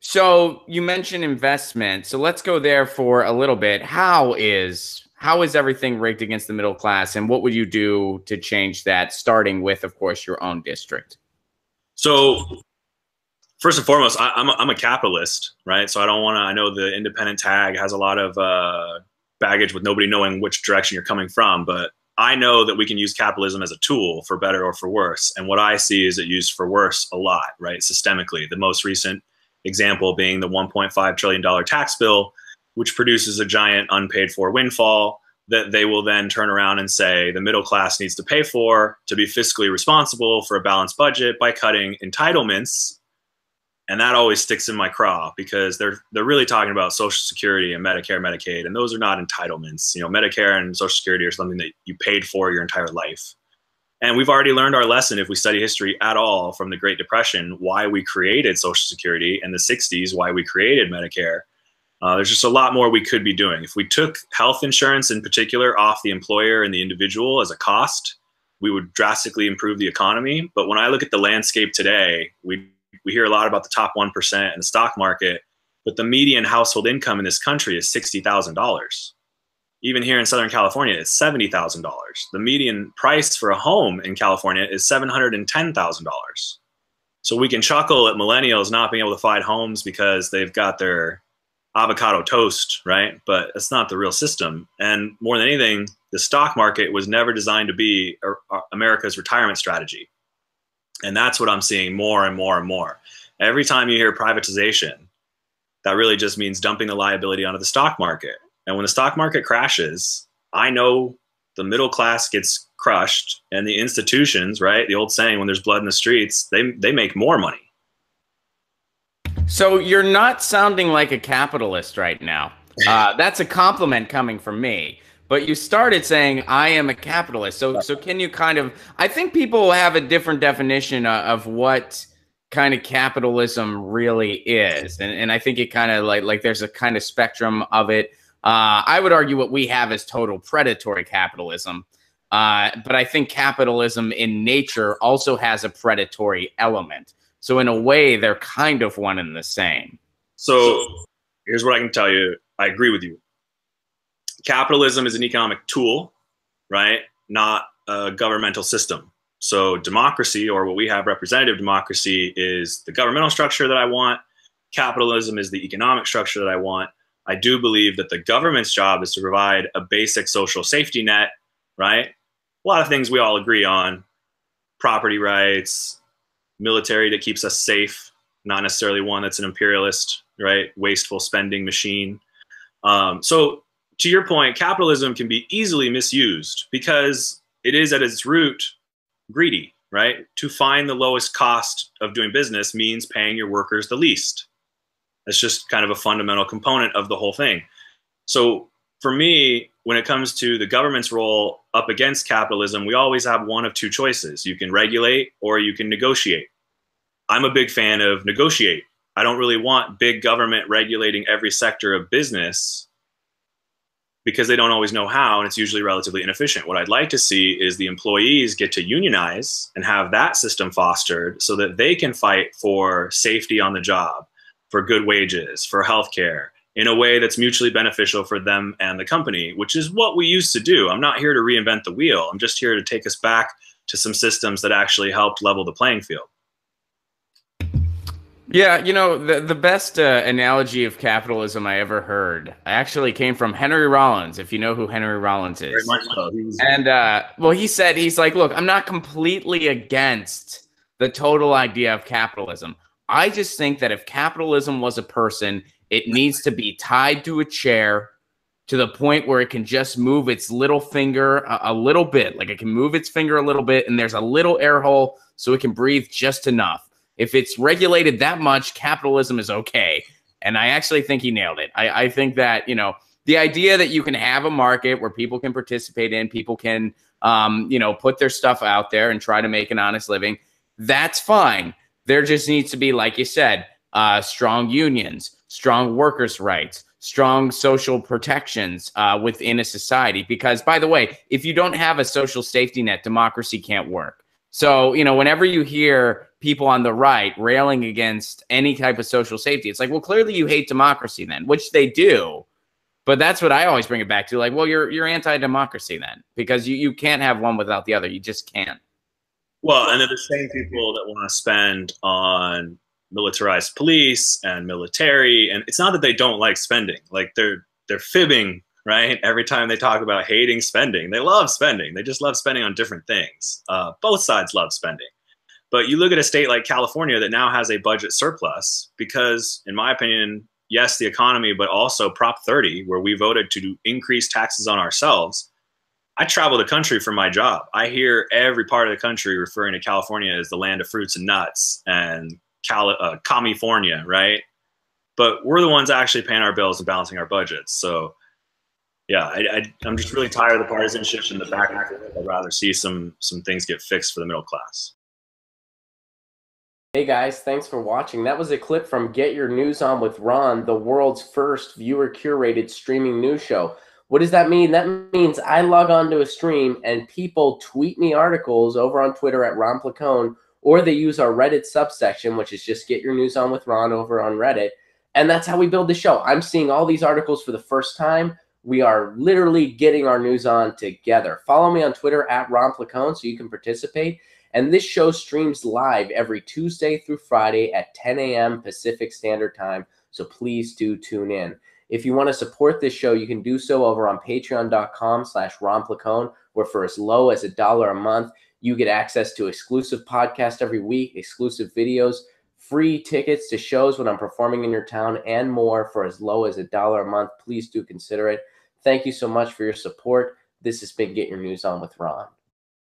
So you mentioned investment. So let's go there for a little bit. How is everything rigged against the middle class, and what would you do to change that, starting with, of course, your own district? So first and foremost, I'm a capitalist, right? So I don't want to. I know the independent tag has a lot of baggage with nobody knowing which direction you're coming from, but I know that we can use capitalism as a tool for better or for worse. And what I see is it used for worse a lot, right? Systemically, the most recent example being the $1.5 trillion tax bill, which produces a giant unpaid for windfall that they will then turn around and say the middle class needs to pay for to be fiscally responsible for a balanced budget by cutting entitlements. And that always sticks in my craw because they're really talking about Social Security and Medicare, Medicaid, and those are not entitlements. You know, Medicare and Social Security are something that you paid for your entire life. And we've already learned our lesson, if we study history at all, from the Great Depression, why we created Social Security, and the 60s, why we created Medicare. There's just a lot more we could be doing. If we took health insurance in particular off the employer and the individual as a cost, we would drastically improve the economy. But when I look at the landscape today, we hear a lot about the top 1% in the stock market, but the median household income in this country is $60,000. Even here in Southern California, it's $70,000. The median price for a home in California is $710,000. So we can chuckle at millennials not being able to find homes because they've got their avocado toast, right? But it's not the real system. And more than anything, the stock market was never designed to be America's retirement strategy. And that's what I'm seeing more and more and more. Every time you hear privatization, that really just means dumping the liability onto the stock market. And when the stock market crashes, I know the middle class gets crushed, and the institutions, right? The old saying, when there's blood in the streets, they make more money. So you're not sounding like a capitalist right now. That's a compliment coming from me. But you started saying, I am a capitalist. So can you kind of, I think people have a different definition of what kind of capitalism really is. And I think it kind of like there's a kind of spectrum of it. I would argue what we have is total predatory capitalism. But I think capitalism in nature also has a predatory element. So in a way, they're kind of one and the same. So here's what I can tell you. I agree with you. Capitalism is an economic tool, right? Not a governmental system. So democracy, or what we have, representative democracy, is the governmental structure that I want. Capitalism is the economic structure that I want. I do believe that the government's job is to provide a basic social safety net, right? A lot of things we all agree on: property rights, military that keeps us safe, not necessarily one that's an imperialist, right? Wasteful spending machine. So to your point, capitalism can be easily misused because it is at its root greedy, right? To find the lowest cost of doing business means paying your workers the least. That's just kind of a fundamental component of the whole thing. So for me, when it comes to the government's role up against capitalism, we always have one of two choices. You can regulate or you can negotiate. I'm a big fan of negotiate. I don't really want big government regulating every sector of business because they don't always know how, and it's usually relatively inefficient. What I'd like to see is the employees get to unionize and have that system fostered so that they can fight for safety on the job, for good wages, for healthcare, in a way that's mutually beneficial for them and the company, which is what we used to do. I'm not here to reinvent the wheel. I'm just here to take us back to some systems that actually helped level the playing field. Yeah, you know, the best analogy of capitalism I ever heard actually came from Henry Rollins, if you know who Henry Rollins is. Very much so. And, well, he said, he's like, look, I'm not completely against the total idea of capitalism. I just think that if capitalism was a person, it needs to be tied to a chair to the point where it can just move its little finger a little bit. Like it can move its finger a little bit, and there's a little air hole so it can breathe just enough. If it's regulated that much, capitalism is okay. And I actually think he nailed it. I think that, you know, the idea that you can have a market where people can participate in, people can, you know, put their stuff out there and try to make an honest living, that's fine. There just needs to be, like you said, strong unions, strong workers' rights, strong social protections within a society. Because, by the way, if you don't have a social safety net, democracy can't work. So, you know, whenever you hear people on the right railing against any type of social safety, it's like, well, clearly you hate democracy then, which they do. But that's what I always bring it back to. Like, well, you're anti-democracy then, because you can't have one without the other. You just can't. Well, and they're the same people that want to spend on militarized police and military. And it's not that they don't like spending. Like they're fibbing, right? Every time they talk about hating spending, they love spending. They just love spending on different things. Both sides love spending. But you look at a state like California that now has a budget surplus because, in my opinion, yes, the economy, but also Prop 30, where we voted to increase taxes on ourselves. I travel the country for my job. I hear every part of the country referring to California as the land of fruits and nuts and California, right? But we're the ones actually paying our bills and balancing our budgets. So, yeah, I'm just really tired of the partisanship and the back and forth. I'd rather see some things get fixed for the middle class. Hey guys, thanks for watching. That was a clip from Get Your News On with Ron, the world's first viewer-curated streaming news show. What does that mean? That means I log on to a stream and people tweet me articles over on Twitter at Ron Placone, or they use our Reddit subsection, which is just Get Your News On with Ron over on Reddit. And that's how we build the show. I'm seeing all these articles for the first time. We are literally getting our news on together. Follow me on Twitter at Ron Placone so you can participate. And this show streams live every Tuesday through Friday at 10 a.m. Pacific Standard Time. So please do tune in. If you want to support this show, you can do so over on patreon.com/Ron Placone, where for as low as $1 a month, you get access to exclusive podcasts every week, exclusive videos, free tickets to shows when I'm performing in your town, and more for as low as $1 a month. Please do consider it. Thank you so much for your support. This has been Get Your News On with Ron.